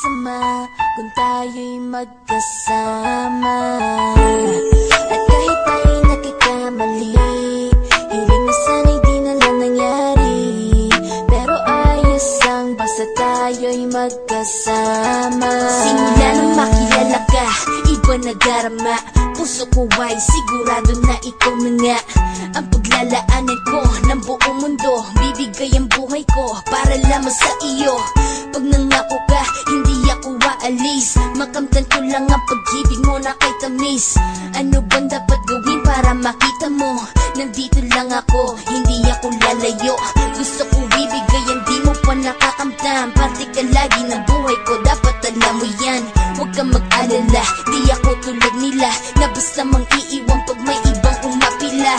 masama kung tayo'y magkasama. At kahit tayo'y nagkakamali, hiling na sana'y di na lang nangyari. Pero ayos lang basta tayo'y magkasama. Simula nang makilala ka, iba nadarama. Puso ko ay sigurado na ikaw na nga ang paglalaanan ko ng buong mundo. Bibigay ang buhay ko para lamang sa iyo. Pag nangako ka, hindi ako aalis. Makamtan ko lang ang pag-ibig mo na kay tamis. Ano bang dapat gawin para makita mo? Nandito lang ako, hindi ako lalayo. Gusto ko bibigay ang di mo pa nakakamtam. Parte ka lagi ng buhay ko, dapat alam mo yan. Huwag kang mag-alala, di ako tulad nila na basta mang iiwan pag may ibang umapila.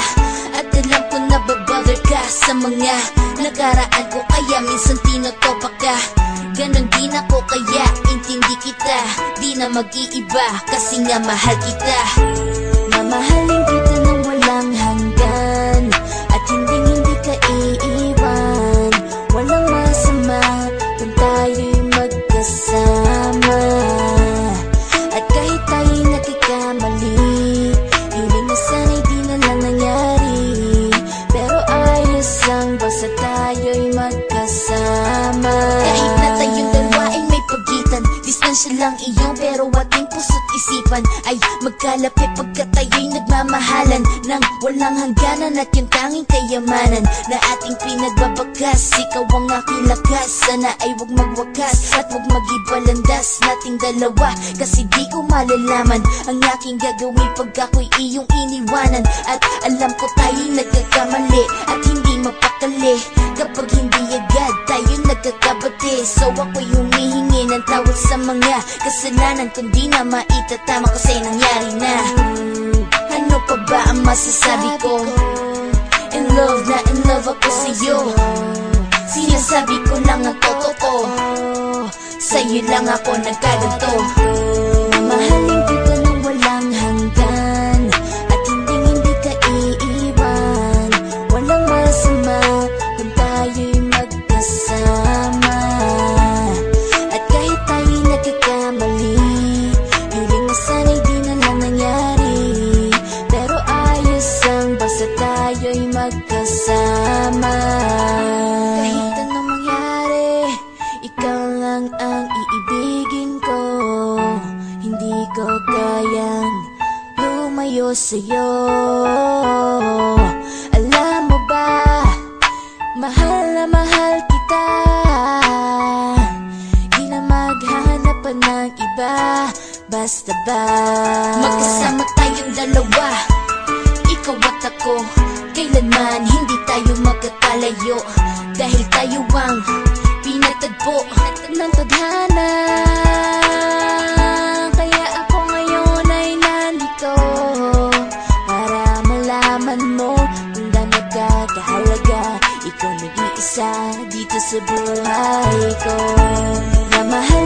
At alam ko na babother ka sa mga nakaraan ko, kaya minsan tinotopa ka. Ganon din ako kaya intindi kita. Di na mag-iiba kasi nga mahal kita. Mamahalin kita nang walang hanggan, at hindi ka iiwan. Walang masama kung tayo'y magkasama. At kahit tayo'y nagkakamali, hiling na sana'y di na lang nangyari. Pero ayos lang basta tayo'y magkasama. Kahit na tayong dalawa ay may pagitan, distansya lang iyong pero ating puso't isipan ay magkalapit pagkat tayo'y nagmamahalan ng walang hangganan. At yung tanging kayamanan na ating pinagbabakas, ikaw ang aking lakas. Sana ay huwag magwakas at huwag mag-ibalandas nating dalawa, kasi di ko malalaman ang aking gagawin pag ako'y iyong iniwanan. At alam ko tayo'y nagkakamali at hindi mapakali kapag hindi agad tayo nagkakabati. So ako'y humihingi ng tawad sa mga kasalanan kung di na maitatama kasi nangyari na. Ano pa ba ang masasabi ko? In love na in love ako sa'yo. Sinasabi ko lang ang totoo, sa'yo lang ako nagkaganto. Mamahalin kita nang walang hanggan, at hindi ka iiwan. Walang masama kung tayo'y magkasama. At kahit tayo'y nagkakamali, hiling na sana'y di na lang nangyari. Pero ayos lang basta tayo'y magkasama. Kahit anong mangyari, ikaw lang ang iibigin ko. Hindi ko kayang lumayo sa'yo. Alam mo ba, mahal na mahal kita. Di na maghanap pa ng iba, basta ba magkasama tayong dalawa, ikaw at ako. Kailanman hindi tayo magkakalayo, dahil tayo ang pinatagpo ng tadhana. Kaya ako ngayon ay nandito para malaman mo kung gaano ka kahalaga. Ikaw nag-iisa dito sa buhay ko. Na mahal